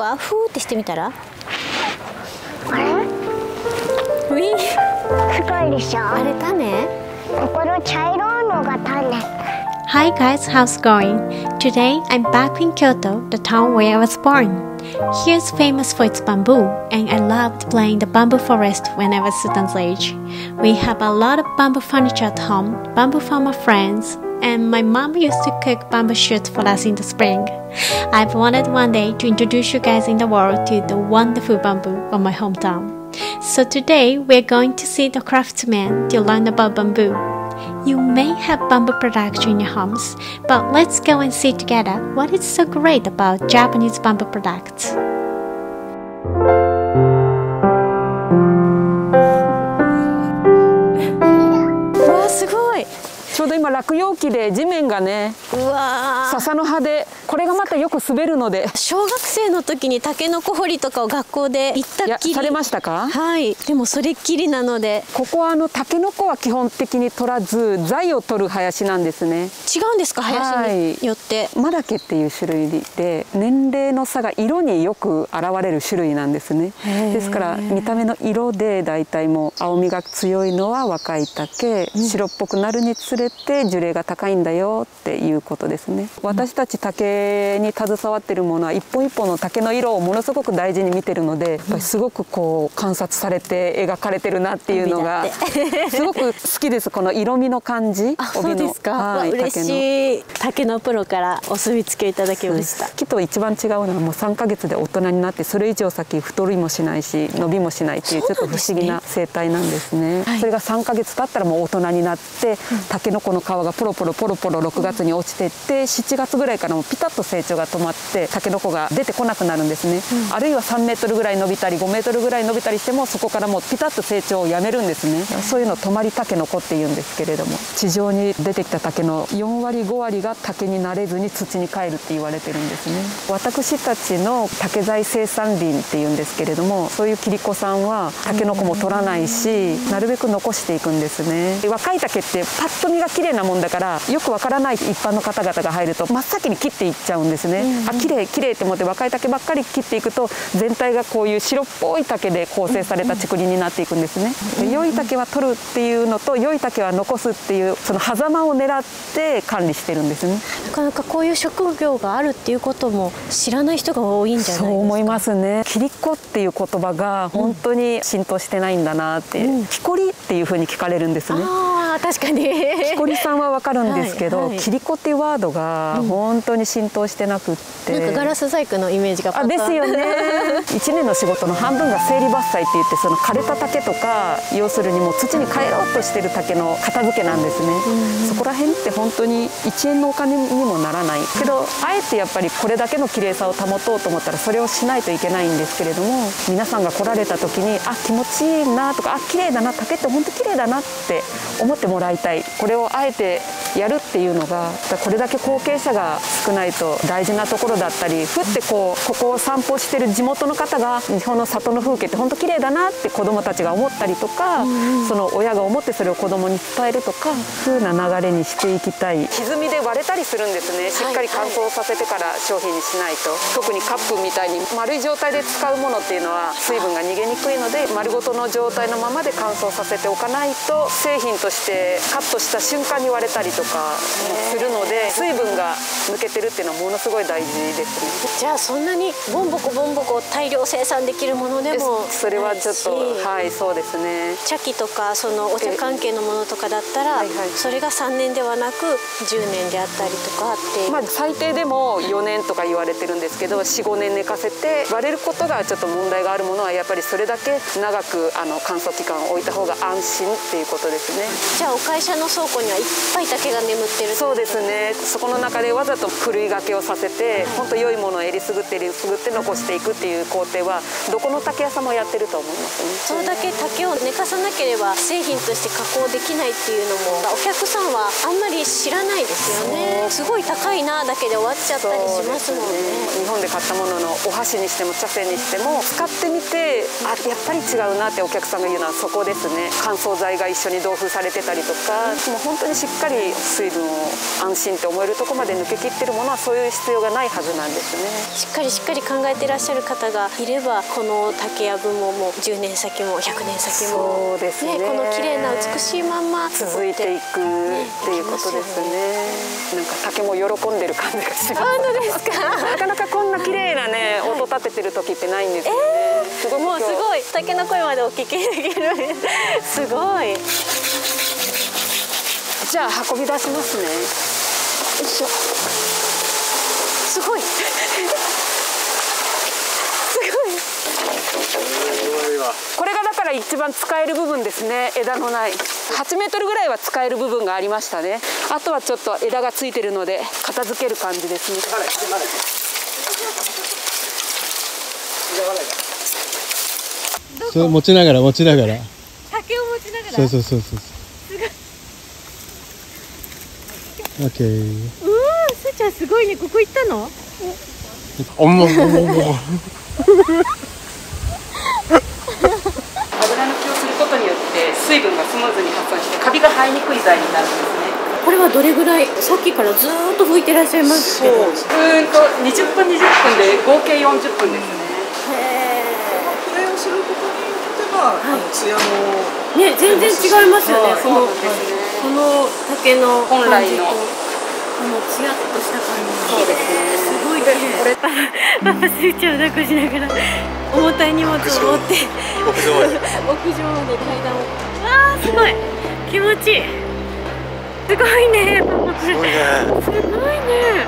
はふーってしてみたら。あれ？ウィー。すごいでしょ。あれ種？ここの茶色いのが種。Hi guys, how's it going? Today I'm back in Kyoto, the town where I was born. Here's famous for its bamboo, and I loved playing the bamboo forest when I was student age. We have a lot of bamboo furniture at home, bamboo from my friends, and my mom used to cook bamboo shoots for us in the spring. I've wanted one day to introduce you guys in the world to the wonderful bamboo of my hometown. So today we're going to see the craftsmen to learn about bamboo. You may have bamboo production in your homes, but let's go and see together what is so great about Japanese bamboo products. うわすごい。ちょうど今落葉期で地面がね、うわ笹の葉で、これがまたよく滑るので。小学生の時にタケノコ掘りとかを学校で行ったっきりされましたか？はい。でもそれっきりなので。ここはタケノコは基本的に取らず材を取る林なんですね。違うんですか、林によって。マダケっていう種類で、年齢の差が色によく現れる種類なんですね。ですから見た目の色でだいたいもう青みが強いのは若い竹、白っぽくなるにつれて樹齢が高いんだよっていうことですね。私たち竹に携わっているものは一本一本の竹の色をものすごく大事に見てるので、やっぱりすごくこう観察されて描かれてるなっていうのがすごく好きです。この色味の感じ。あ、そうですか。はい、嬉しい。竹のプロからお墨付けいただきました。木と一番違うのはもう3ヶ月で大人になって、それ以上先太りもしないし伸びもしないっていうちょっと不思議な生態なんですね。それが3ヶ月経ったらもう大人になって、タケノコの皮がポロポロ6月に落ちていって、7月ぐらいからもうピタッと成長が止まってタケノコが出てこなくなるんですね。あるいは3メートルぐらい伸びたり5メートルぐらい伸びたりしても、そこからもうピタッと成長をやめるんですね。そういうのを止まりタケノコっていうんですけれども、地上に出てきた竹の4割5割が竹になれずに土に帰るって言われてるんですね。私たちの竹材生産林っていうんですけれども、そういう切子さんはタケノコも取らないし、なるべく残していくんですね。若い竹ってパッと見が綺麗なもんだから、よくわからない一般の方々が入ると真っ先に切っていっちゃうんですね。あ、綺麗綺麗って思って若い竹ばっかり切っていくと、全体がこういう白っぽい竹で構成された竹林になっていくんですね。良い竹は取るっていうのと、良い竹は残すっていう、その狭間を狙って管理してるんですね。なかなかこういう職業があるっていうことも知らない人が多いんじゃないですか。そう思いますね。切子っていう言葉が本当に浸透してないんだなって、木こりっていうふうに聞かれるんですね。あ、確かに木こりさんはわかるんですけど、切子っていうワードが本当に浸透してなくって、なんかガラス細工のイメージがパッと。ですよね。1年の仕事の半分が整理伐採って言って、その枯れた竹とか、要するにもう土に帰ろうとしてる竹の片付けなんですね。そこら辺って本当に1円のお金にもならないけど、あえてやっぱりこれだけの綺麗さを保とうと思ったらそれをしないといけないんですけれども、皆さんが来られた時に、あ、気持ちいいなとか、あ、綺麗だな、竹って本当綺麗だなって思ってもらいたい。これをあえてやるっていうのが、これだけ後継者が少ないと大事なところだったり、ふってここを散歩してる地元の方が、日本の里の風景って本当綺麗だなって子どもたちが思ったりとか、その親が思ってそれを子どもに伝えるとか、風な流れにしていきたい。歪みで割れたりするんですね。しっかり乾燥させてから商品にしないと。特にカップみたいに丸い状態で使うものっていうのは水分が逃げにくいので、丸ごとの状態のままで乾燥させておかないと、製品としてカットした瞬間に割れたりとかするので、水分が抜けてるっていうのはものすごい大事ですね。じゃあそんなにボンボコ大量生産できるものでもそれはちょっと、はい、そうですね。茶器とかそのお茶関係のものとかだったら、それが3年ではなく10年であったりとかって、まあ最低でも4年とか言われてるんですけど、4、5年寝かせて割れることがちょっと問題があるものは、やっぱりそれだけ長く乾燥期間を置いた方が安心っていうことですね。じゃあお会社の倉庫にはいっぱい竹が眠ってる。そうですね。そこの中でわざとふるいがけをさせて、本当良いものをえりすぐって残していくっていう工程はどこの竹屋さんもやってると思いますね。それだけ竹を寝かさなければ製品として加工できないっていうのもお客さんはあんまり知らないですよね。すごい高いなだけで終わっちゃったりしますもんね。日本で買ったもののお箸にしても茶筅にしても使ってみて、あ、やっぱり違うなってお客さんが言うのはそこですね。乾燥剤が一緒に同封されてたりとか、もう本当にしっかり水分を安心って思えるところまで抜けききってるものはそういう必要がないはずなんですね。しっかり考えてらっしゃる方がいれば、この竹やぶも10年先も100年先もそうですね、この綺麗な美しいまんま続いていくっていうことですね。なんか竹も喜んでる感じがします。本当ですか？なかなかこんな綺麗なね、音立ててる時ってないんですよね。もうすごい竹の声までお聞きできるすごい。じゃあ運び出しますね。よいしょ。すごいすごい。これがだから一番使える部分ですね。枝のない8メートルぐらいは使える部分がありましたね。あとはちょっと枝がついてるので片付ける感じですね。それ持ちながら竹を持ちながら。そうすごい。オッケー。すーちゃんすごいね。ここ行ったの？おも油抜きをすることによって水分がスムーズに発散してカビが生えにくい材になるんですね。これはどれぐらい、さっきからずーっと拭いてらっしゃいますけど。20分で合計40分ですね。これをすることによってツヤもね、全然違いますよね。そうですね。この竹の本来のこのツヤっとした感じ。そうですね。すごい綺麗。パパスーちゃんを抱っこしながら重たい荷物を持って屋上まで屋上まで階段を。わあ、すごい気持ちいい。すごいね、パパこれ。すごいね。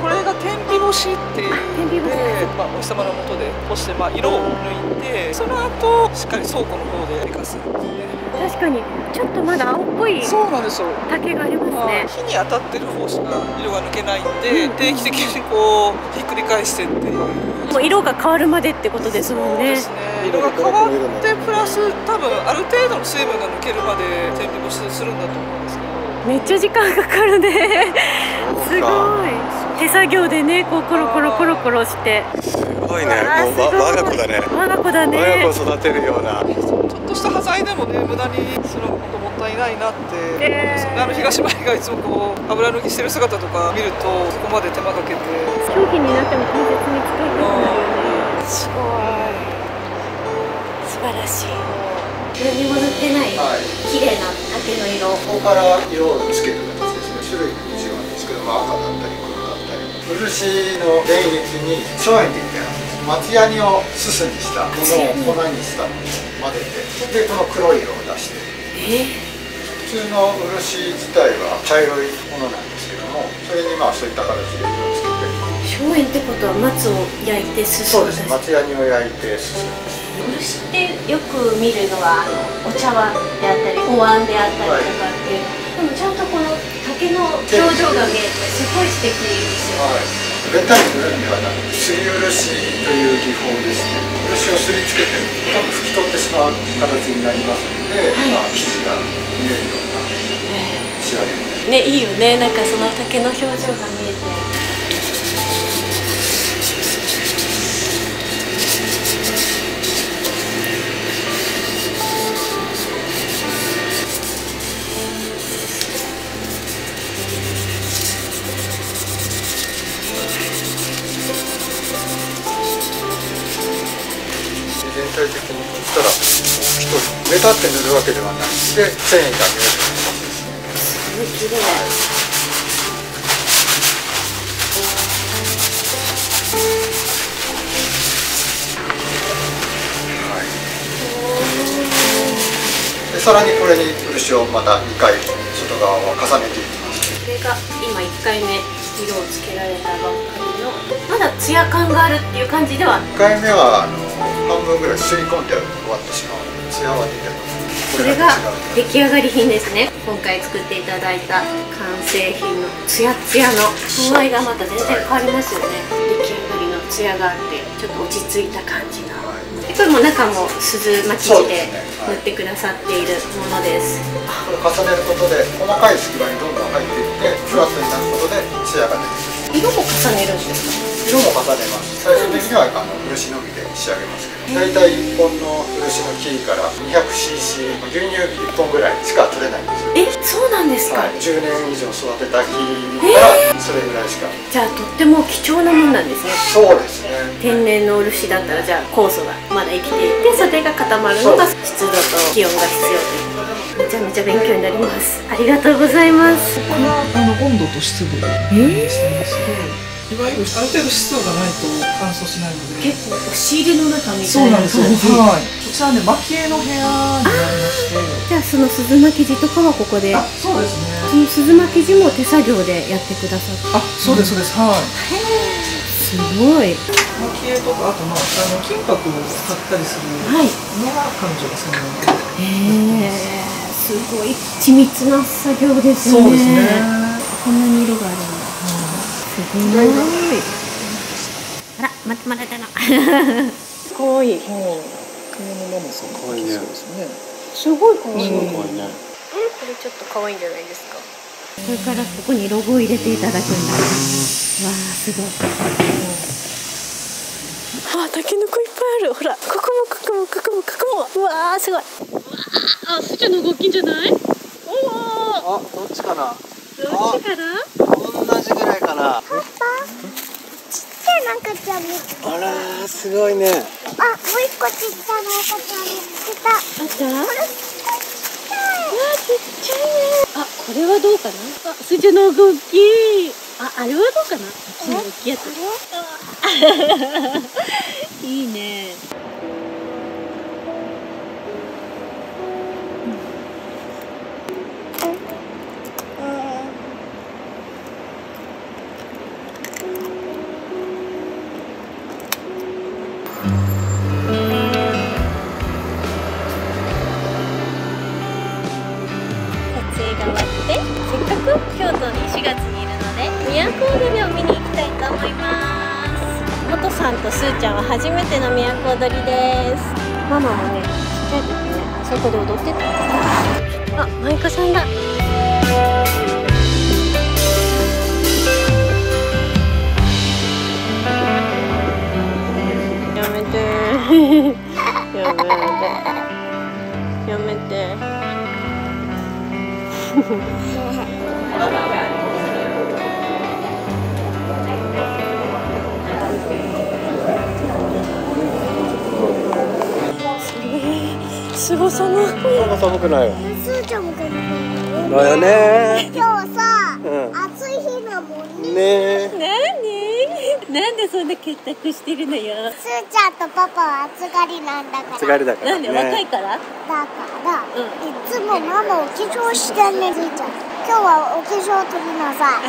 これが天日干しっていう天日干し。お日様の下で干して色を抜いて、その後しっかり倉庫の方で生かすんですね。確かにちょっとまだ青っぽいそうなんですよ。竹がありますね。火に当たってる方しか色が抜けないんで、定期的にこうひっくり返してっていう。もう色が変わるまでってことですもんね。そうですね。色が変わってプラス多分ある程度の水分が抜けるまで天日干しするんだと思うんですけど。めっちゃ時間かかるね。すごい。手作業でね、こうコロコロして。すごいね。もう我が子だね。我が子だね。我が子を育てるような。ちょっとした端材でもね、無駄にするの本当もったいないなって。東前がいつもこう油抜きしてる姿とか見ると、そこまで手間かけて。商品になっても大切に使いたくなるよね。すごい。素晴らしい。何も塗ってない綺麗な竹の色。ここから色をつける形ですね。種類に違うんですけど、赤だったり黒だったり。漆の原液に松塩って言って松ヤニをすすにしたものを粉にしたものを混ぜて、でこの黒い色を出して。普通の漆自体は茶色いものなんですけども、それにそういった形で色をつけて。松塩ってことは松を焼いてすすそうです。松ヤニを焼いてすす。漆ってよく見るのはお茶碗であったりお椀であったりとかっていう、でもちゃんとこの竹の表情が見えてすごい素敵ですよ。ベタに塗るんではなくて、すり漆という技法ですね。漆をすりつけて多分拭き取ってしまう形になりますので、生地が見えるような仕上げになります。ね、いいよね。なんかその竹の表情が見えて。全体的に塗ったら拭き取る。目立って塗るわけではないので、繊維が見える形ですね。すごい綺麗。でさらにこれに漆をまた2回外側を重ねていきます。これが今1回目色をつけられたばっかりの、まだツヤ感があるっていう感じでは。1回目は半分ぐらいすり込んで終わってしまうので、ツヤは出てます。これが出来上がり品ですね。今回作っていただいた完成品のツヤツヤの風合いがまた全然変わりますよね。出来上がりのツヤがあってちょっと落ち着いた感じの。でこれも中も鈴巻き地で塗ってくださっているものです。これ重ねることで細かい隙間にどんどん入っていってフラットになることでツヤが出てくる。色も重ねるんですか？色も重ねます。最終的には漆のみで仕上げますけど、大体1本の漆の木から 200cc 牛乳1本ぐらいしか取れないんですよ。そうなんですか？10年以上育てた木からそれぐらいしかじゃあとっても貴重なもんなんですね。そうですね。天然の漆だったらじゃあ酵素がまだ生きていて、それが固まるのが湿度と気温が必要という。めちゃめちゃ勉強になります。ありがとうございます。これは温度と湿度でしてまして、いわゆるある程度湿度がないと乾燥しないので。結構押し入れの中みたそういななんですよ。はい。こちらね、蒔絵の部屋になりまして。じゃあその鈴巻地とかはここで、そうですね。その鈴巻地も手作業でやってくださって。そうですそうです。はい。すごい。蒔絵とか、あと金箔を買ったりするのが彼女が専門で。すごい緻密な作業ですね。そうですね。こんなに色があるんだ。すごい。あら、まだだな。可愛い。熊のママさん。可愛いね。すごい可愛い。すごい可愛いね。これちょっと可愛いんじゃないですか。これからここにロゴを入れていただくんだ。わあ、すごい。タケノコいっぱいある。ほら、ここも。うわー、すごい。あ、すーちゃんの動きんじゃない？おお。あ、どっちかな。どっちかな？同じぐらいかな。ちっちゃい赤ちゃん見つけた。あらー、すごいね。もう一個ちっちゃな赤ちゃん見つけた。あった？これわあ、ちっちゃいね。あ、これはどうかな？あ、すーちゃんの動き。あれはどうかな？大きいやつ。いいね。せっかく京都に4月にいるので都踊りを見に行きたいと思います。元さんとすーちゃんは初めての都踊りです。ママもね、ちっちゃい時ね、あそこで踊ってたんです。あ、舞妓さんだ。やめてやめてすごさの寒くないよ。すーちゃんもかな。だよね。今日さ、暑い日だもんね。ねなんでそんな結託してるのよ。すーちゃんとパパは暑がりなんだから。暑がりだからね。なんで若いから？だから、いつもママお化粧してんね、すーちゃん。今日はお化粧取りなさい。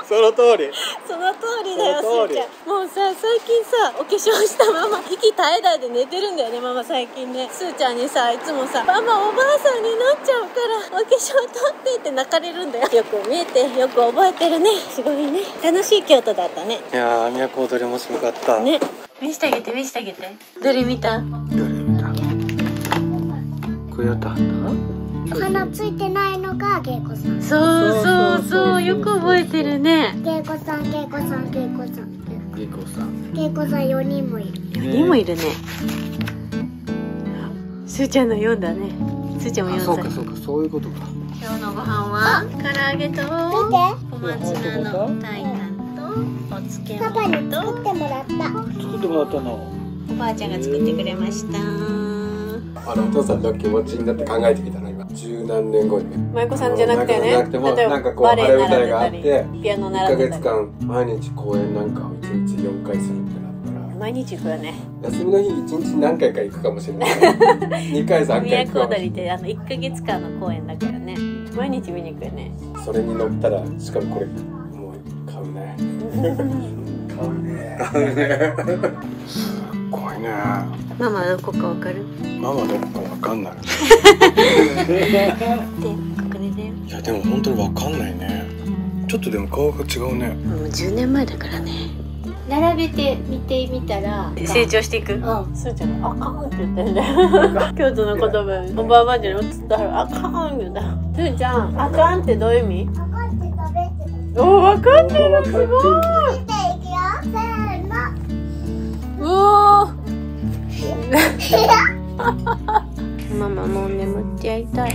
その通り。その通りだよ、すその通りーちゃん。もうさ、最近さ、お化粧したまま息絶え絶えで寝てるんだよね、ママ最近ね。すーちゃんにさ、いつもさ、ママおばあさんになっちゃうからお化粧取ってって泣かれるんだよ。よく見えて、よく覚えてるね。すごいね。楽しい京都だったね。いやー、都踊り面白かった。ね。見せてあげて。どれ見た？どれ見た？これやった？花ついてないのが芸妓さん。そう、よく覚えてるね。芸妓さん4人もいる。4人もいるね。すーちゃんの4だね。すーちゃんも4歳。そうか、そういうことか。今日のご飯は唐揚げと小松菜の鯛とお漬パパに物と作ってもらった。作ってもらったの。おばあちゃんが作ってくれました。お父さんの気持ちになって考えてきたの今。十何年後にね。舞妓さんじゃなくてね。例えばなんかこうバレエ舞台があってピアノ1習ってたり。ヶ月間毎日公演なんかを1日4回するってなったら毎日行くよね。休みの日1日何回か行くかもしれない2回3回行くかもしれない都踊りって1ヶ月間の公演だからね。毎日見に行くよね。それに乗ったらしかもこれもう買うね買うねすっごいね。ママどこかわかる？ママどこかわかんないで、これで。いやでも本当にわかんないね。ちょっとでも顔が違うね。もう10年前だからね。並べて見てみたら成長していく。すーちゃんがあかんって言ってんだよ。京都の言葉おばあばあちゃんに移ったらあかんって言った。すーちゃん、あかんってどういう意味？赤って食べてる。お、分かってる、すごい。見ていくよ。せーの。うおー。ママもう眠ってやりたい。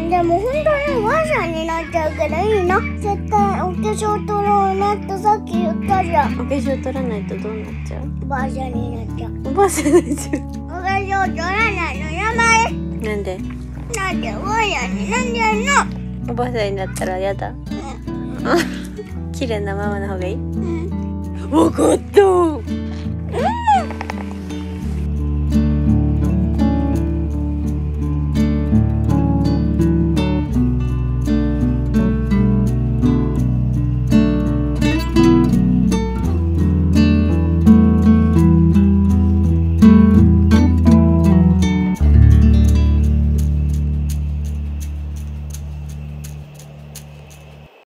でも本当におばあさんになっちゃうけどいいの？絶対お化粧取ろうなってさっき言ったじゃん。お化粧取らないとどうなっちゃう？おばあさんになっちゃう。おばあさんになっちゃう。お化粧取らないのやばい。なんで？なんでおばあさんになっちゃうの？おばあさんになったらやだ。綺麗なママの方がいい？分かった。